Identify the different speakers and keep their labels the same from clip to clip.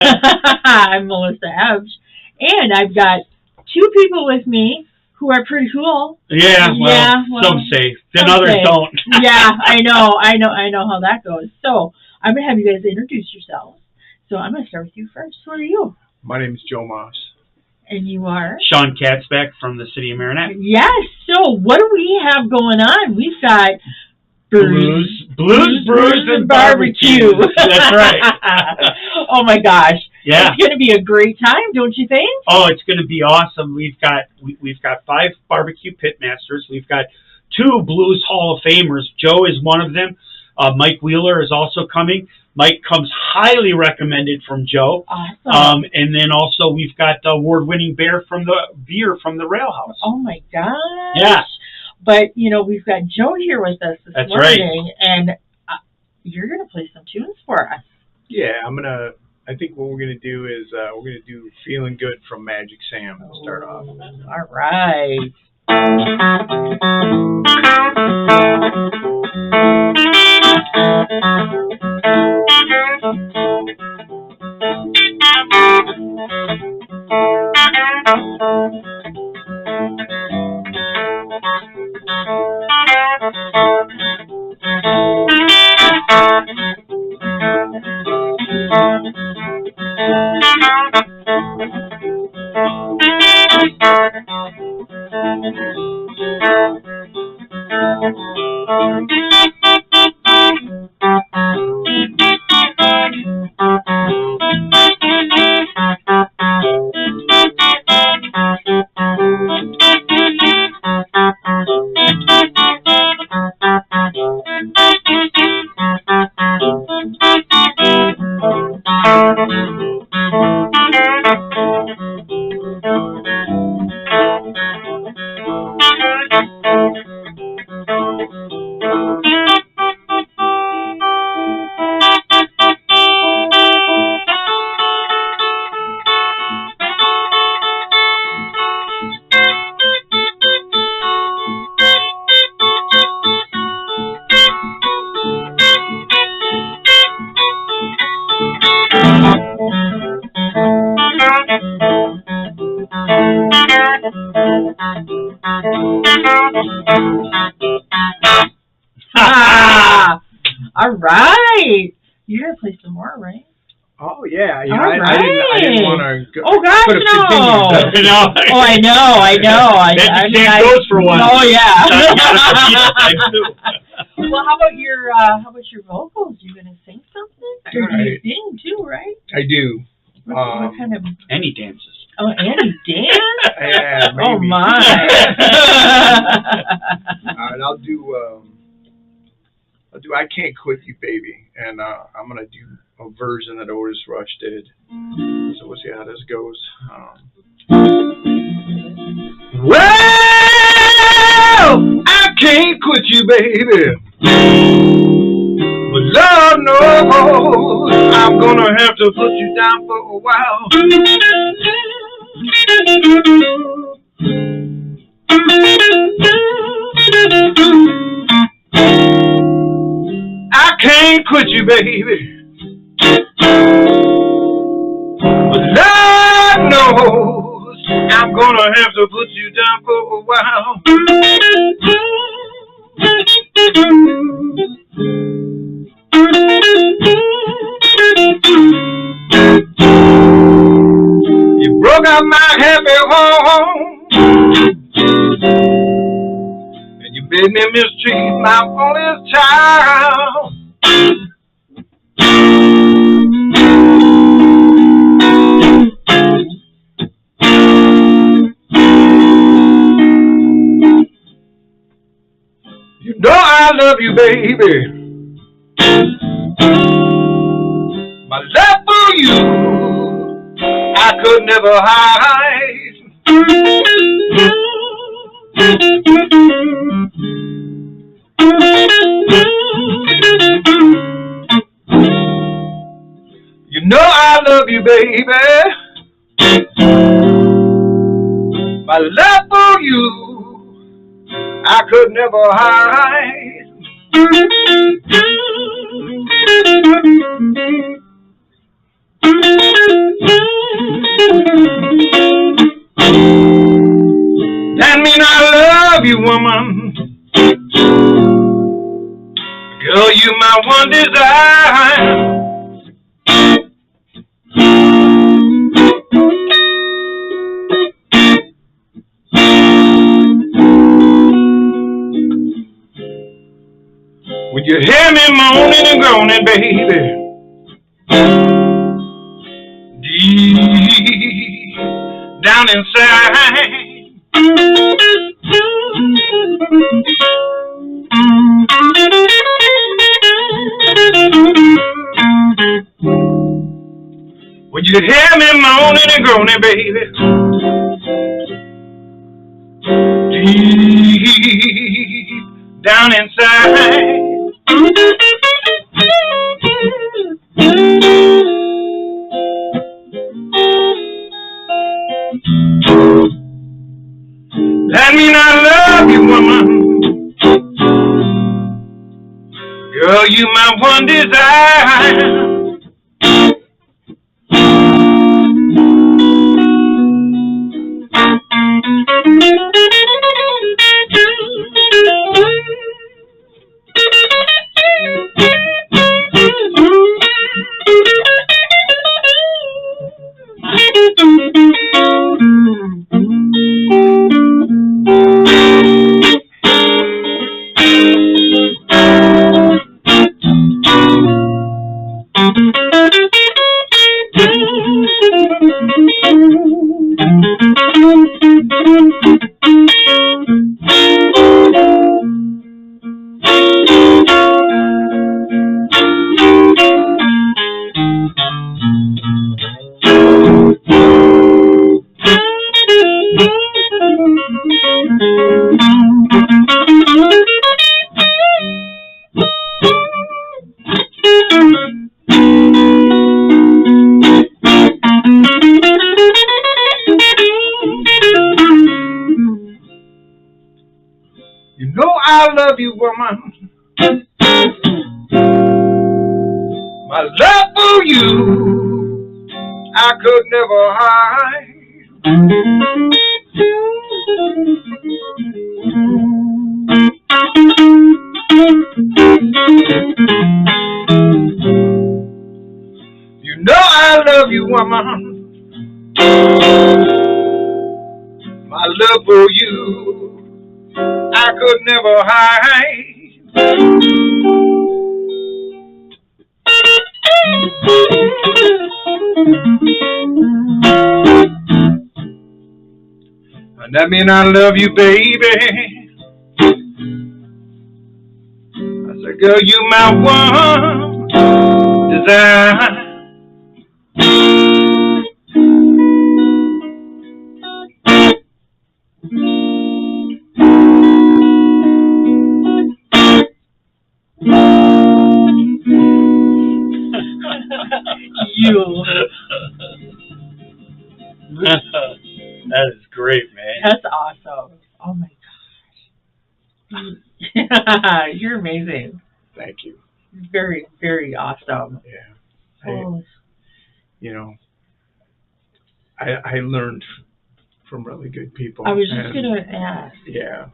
Speaker 1: I'm Melissa Ebsch, and I've got two people with me who are pretty cool.
Speaker 2: Yeah, well, some say. Then others don't.
Speaker 1: Yeah, I know how that goes. So I'm gonna have you guys introduce yourselves. So I'm gonna start with you first. Who are you?
Speaker 3: My name is Joe Moss.
Speaker 1: And you are?
Speaker 2: Sean Katzbeck from the city of Marinette.
Speaker 1: Yes. So what do we have going on? We've got
Speaker 2: Brews, Brews, and barbecue. That's right.
Speaker 1: Oh my gosh.
Speaker 2: Yeah.
Speaker 1: It's going to be a great time, don't you think?
Speaker 2: Oh, it's going to be awesome. We've got 5 barbecue pitmasters. We've got 2 Blues Hall of Famers. Joe is one of them. Mike Wheeler is also coming. Mike comes highly recommended from Joe.
Speaker 1: Awesome.
Speaker 2: And then also we've got the award-winning beer from the Rail House.
Speaker 1: Oh my gosh.
Speaker 2: Yeah.
Speaker 1: But, we've got Joe here with us this
Speaker 2: That's
Speaker 1: morning,
Speaker 2: right.
Speaker 1: And you're going to play some tunes for us.
Speaker 3: Yeah, I think what we're going to do is we're going to do Feeling Good from Magic Sam to start off.
Speaker 1: All right. All right. You're going to play some more, right?
Speaker 3: Oh, yeah.
Speaker 1: I
Speaker 3: didn't want to go.
Speaker 1: Oh, gosh, no.
Speaker 2: No.
Speaker 1: Oh, I know.
Speaker 2: Magic goes for one.
Speaker 1: Oh, yeah.
Speaker 2: Well,
Speaker 1: Well, how about your vocals? You going to sing something? Or you sing, too, right?
Speaker 3: I do.
Speaker 1: What kind of...
Speaker 2: Any dances.
Speaker 1: Oh, any dance?
Speaker 3: Yeah, maybe.
Speaker 1: Oh, my.
Speaker 3: All right, I'll do I Can't Quit You, Baby. And I'm going to do a version that Otis Rush did. So we'll see how this goes. Well, I can't quit you, baby. But Lord knows I'm going to have to put you down for a while. I can't quit you, baby. But Lord knows I'm gonna have to put you down for a while. You broke out my happy home, and you made me mistreat my only child. You know I love you, baby. My love for you, I could never hide. You know I love you, baby. My love for you, I could never hide. That mean I love you, woman. Girl, you my one desire. Would you hear me moaning and groaning, baby? Deep down inside. Would you hear me moaning and groaning, baby? Deep down inside. That mean I love you, woman. Girl, you my one desire. You know I love you, woman. My love for you, I could never hide. You know I love you, woman. My love for you, I could never hide. And that mean I love you, baby. I said, girl, you my one desire.
Speaker 1: You.
Speaker 2: That is great, man.
Speaker 1: That's awesome. Oh my gosh. You're amazing.
Speaker 3: Thank you.
Speaker 1: Very, very awesome.
Speaker 3: Yeah.
Speaker 1: Oh,
Speaker 3: You know, I learned from really good people.
Speaker 1: I was just going to ask.
Speaker 3: Yeah.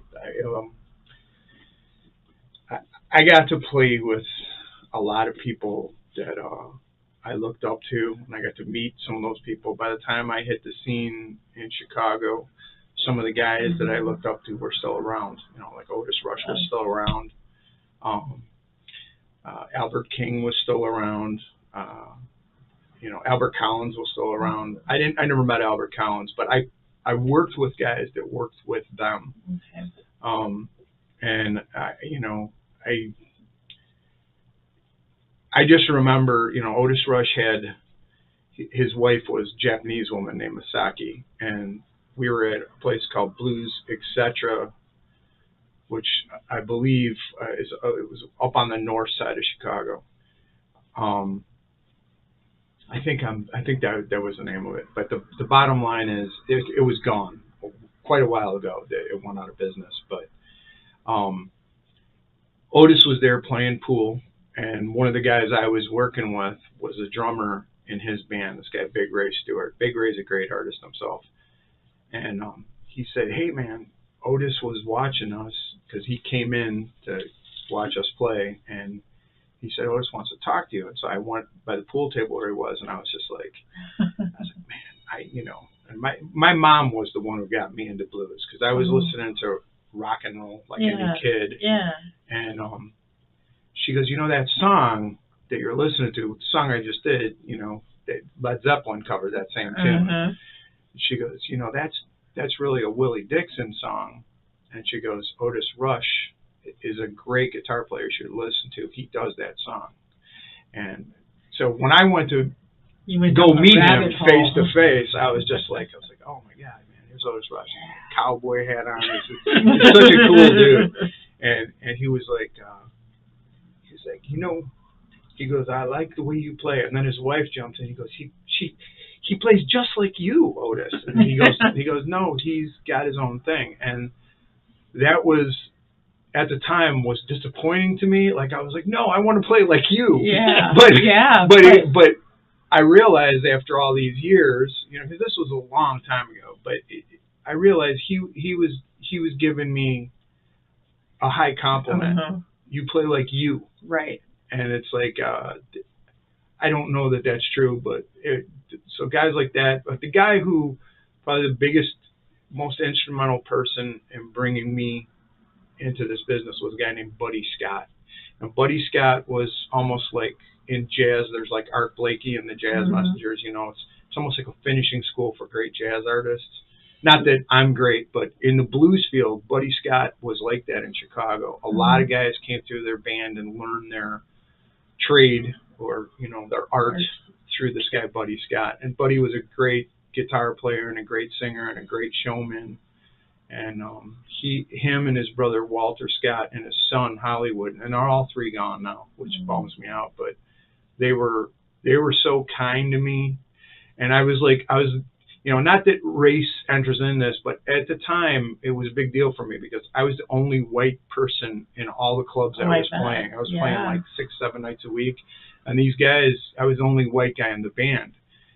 Speaker 3: I got to play with a lot of people that I looked up to, and I got to meet some of those people. By the time I hit the scene in Chicago, some of the guys that I looked up to were still around. You know, like Otis Rush was still around. Albert King was still around. You know, Albert Collins was still around. I never met Albert Collins, but I worked with guys that worked with them.
Speaker 1: Okay.
Speaker 3: And you know, I just remember, you know, Otis Rush had, his wife was a Japanese woman named Masaki, and we were at a place called Blues, etc., which I believe it was up on the north side of Chicago. I think that was the name of it. But the bottom line is, it was gone quite a while ago. It went out of business. But Otis was there playing pool, and one of the guys I was working with was a drummer in his band. This guy, Big Ray Stewart. Big Ray's a great artist himself. And he said, "Hey man, Otis was watching us because he came in to watch us play, and he said Otis wants to talk to you." And so I went by the pool table where he was, and I was just like, man, and my mom was the one who got me into blues because I was listening to rock and roll like any kid.
Speaker 1: Yeah.
Speaker 3: And she goes, that song that you're listening to, the song I just did, that Led Zeppelin covered that same tune. She goes, that's really a Willie Dixon song. And she goes, Otis Rush is a great guitar player you should listen to. He does that song. And so when I went to go meet him face to face, I was like, oh my God, man, here's Otis Rush. Cowboy hat on. He's such a cool dude. And he was like, he goes, I like the way you play. And then his wife jumps in. He goes, he plays just like you, Otis. And he goes, no, he's got his own thing. And that was, at the time, was disappointing to me. Like, I was like, no, I want to play like you.
Speaker 1: Yeah.
Speaker 3: But I realized after all these years, because this was a long time ago, but I realized he was giving me a high compliment. You play like you.
Speaker 1: Right.
Speaker 3: And it's like, I don't know that that's true, but so guys like that, but the guy who probably the biggest, most instrumental person in bringing me into this business was a guy named Buddy Scott. And Buddy Scott was almost like in jazz, there's like Art Blakey and the Jazz Messengers, it's almost like a finishing school for great jazz artists. Not that I'm great, but in the blues field, Buddy Scott was like that in Chicago. A lot of guys came through their band and learned their trade or, their art through this guy, Buddy Scott. And Buddy was a great guitar player and a great singer and a great showman. And him and his brother Walter Scott and his son Hollywood, and they're all three gone now, which bums me out. But they were so kind to me, and I was not that race enters in this, but at the time it was a big deal for me because I was the only white person in all the clubs I was playing. I was playing like 6-7 nights a week, and these guys, I was the only white guy in the band,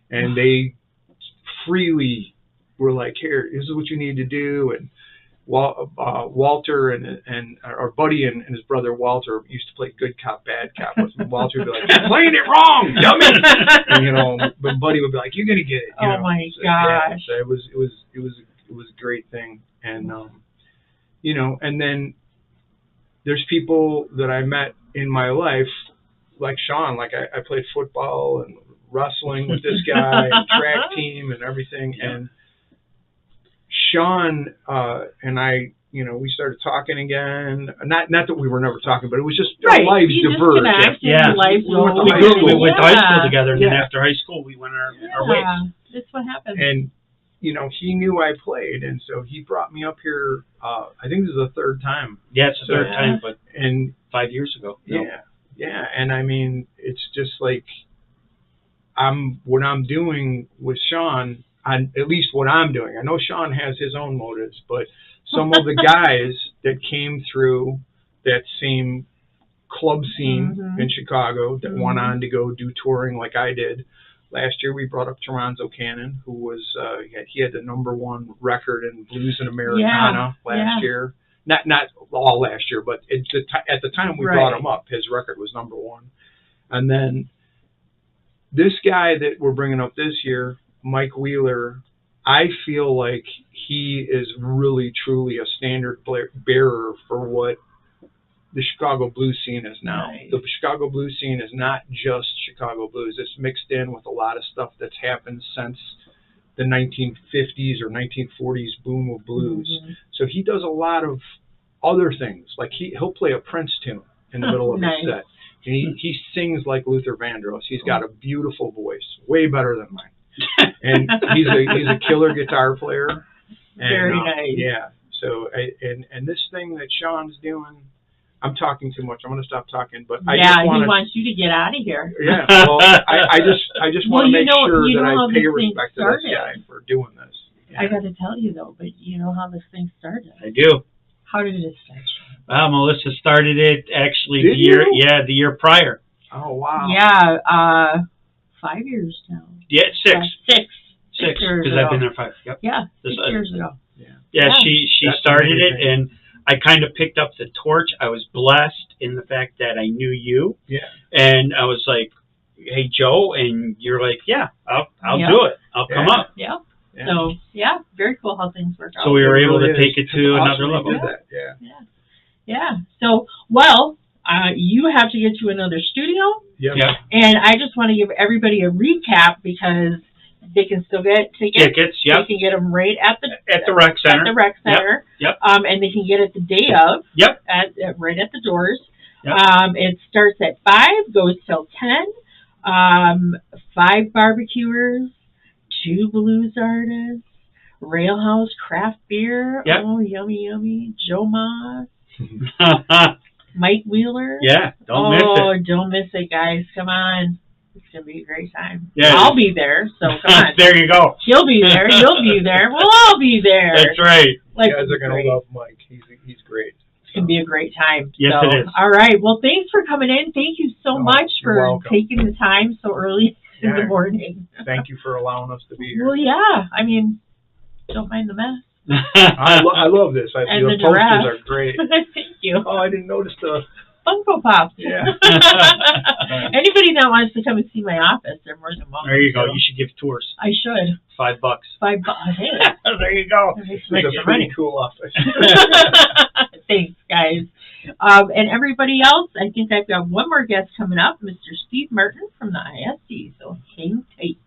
Speaker 3: and they freely were like, here, this is what you need to do. And Walter and our Buddy and his brother Walter used to play good cop, bad cop with me. Walter would be like, you're playing it wrong, dummy. And, but Buddy would be like, you're gonna get it.
Speaker 1: Oh my gosh.
Speaker 3: So it was a great thing. And and then there's people that I met in my life, like Sean. Like I played football and wrestling with this guy, and track team and everything. And Sean and I, we started talking again. Not that we were never talking, but it was just our lives diverged.
Speaker 2: We went to high school together, and then after high school, we went our ways.
Speaker 1: That's what happened.
Speaker 3: And he knew I played, and so he brought me up here. I think this is the third time.
Speaker 2: Yeah, it's the third time, but 5 years ago.
Speaker 3: Yeah, and I mean, it's just like what I'm doing with Sean. At least what I'm doing. I know Sean has his own motives, but some of the guys that came through that same club scene in Chicago that went on to go do touring like I did. Last year we brought up Toronzo Cannon, who was he had the #1 record in Blues and Americana last year. Not all last year, but at the time we brought him up, his record was #1. And then this guy that we're bringing up this year, Mike Wheeler, I feel like he is really, truly a standard bearer for what the Chicago blues scene is now. Right. The Chicago blues scene is not just Chicago blues. It's mixed in with a lot of stuff that's happened since the 1950s or 1940s boom of blues. So he does a lot of other things. Like he'll play a Prince tune in the middle of his set. And he sings like Luther Vandross. He's got a beautiful voice, way better than mine. And he's a killer guitar player. And,
Speaker 1: very nice.
Speaker 3: Yeah. So and this thing that Sean's doing, I'm talking too much. I'm going to stop talking. But I just want
Speaker 1: he wants you to get out of here.
Speaker 3: Yeah. Well, I just want to make sure that I pay respect to this guy for doing this. Yeah.
Speaker 1: I got to tell you though, but you know how this thing started.
Speaker 2: I do.
Speaker 1: How did it start?
Speaker 2: Melissa started it actually
Speaker 3: the year
Speaker 2: prior.
Speaker 3: Oh wow.
Speaker 1: Yeah. 5 years now.
Speaker 2: Yeah, 6.
Speaker 1: Six years
Speaker 2: because
Speaker 1: ago.
Speaker 2: I've been there 5. Yep.
Speaker 1: Yeah,
Speaker 2: This-
Speaker 1: 6 years ago.
Speaker 2: Yeah, she
Speaker 3: That's
Speaker 2: started it,
Speaker 3: amazing.
Speaker 2: and I kind of picked up the torch. I was blessed in the fact that I knew you,
Speaker 3: Yeah.
Speaker 2: and I was like, "Hey, Joe," and you're like, "Yeah, I'll
Speaker 1: Yeah.
Speaker 2: do it. I'll come
Speaker 3: Yeah.
Speaker 2: up."
Speaker 1: Yeah.
Speaker 3: Yeah.
Speaker 1: So, yeah, very cool how things work out.
Speaker 2: So we were able to
Speaker 3: It
Speaker 2: take
Speaker 3: is.
Speaker 2: it to
Speaker 3: It's
Speaker 2: another
Speaker 3: awesome
Speaker 2: level.
Speaker 3: you did that. Yeah.
Speaker 1: Yeah. So, well, you have to get to another studio,
Speaker 3: Yep.
Speaker 2: Yeah,
Speaker 1: and I just want to give everybody a recap because they can still get tickets.
Speaker 2: tickets.
Speaker 1: They
Speaker 2: Yep,
Speaker 1: can get them right at the
Speaker 2: rec
Speaker 1: At
Speaker 2: center.
Speaker 1: the rec center.
Speaker 2: Yep.
Speaker 1: And they can get it the day of.
Speaker 2: Yep.
Speaker 1: Right at the doors.
Speaker 2: Yep.
Speaker 1: It starts at 5, goes till 10. 5 barbecuers, 2 blues artists, Railhouse craft beer.
Speaker 2: Yep.
Speaker 1: Oh, yummy, yummy. Joe Moss, Mike Wheeler.
Speaker 2: Yeah, don't miss it.
Speaker 1: Oh, don't miss it, guys. Come on. It's going to be a great time.
Speaker 2: Yeah,
Speaker 1: I'll be there, so come on.
Speaker 2: There you go.
Speaker 1: He'll be there. You'll be there. We'll all be there.
Speaker 2: That's right.
Speaker 3: You guys are gonna love Mike. He's great.
Speaker 1: It's going to be a great time.
Speaker 2: Yes,
Speaker 1: so,
Speaker 2: it is.
Speaker 1: All right. Well, thanks for coming in. Thank you so
Speaker 3: Oh,
Speaker 1: much
Speaker 3: you're
Speaker 1: for
Speaker 3: welcome.
Speaker 1: taking the time so early in
Speaker 3: Yeah.
Speaker 1: the morning.
Speaker 3: Thank you for allowing us to be here.
Speaker 1: Well, yeah. I mean, don't mind the mess.
Speaker 3: I love this.
Speaker 1: And
Speaker 3: The
Speaker 1: the giraffe.
Speaker 3: posters are great.
Speaker 1: Thank you.
Speaker 3: Oh, I didn't notice the.
Speaker 1: Funko Pops.
Speaker 3: Yeah.
Speaker 1: Anybody that wants to come and see my office, they're more than welcome.
Speaker 2: There you go.
Speaker 1: to.
Speaker 2: You should give tours.
Speaker 1: I should.
Speaker 2: $5.
Speaker 1: $5. Hey.
Speaker 2: There you go.
Speaker 1: That makes
Speaker 3: It's
Speaker 1: me
Speaker 3: a
Speaker 1: some
Speaker 3: pretty
Speaker 1: money.
Speaker 3: cool office.
Speaker 1: Thanks, guys. And everybody else, I think I've got one more guest coming up, Mr. Steve Martin from the ISD. So hang tight.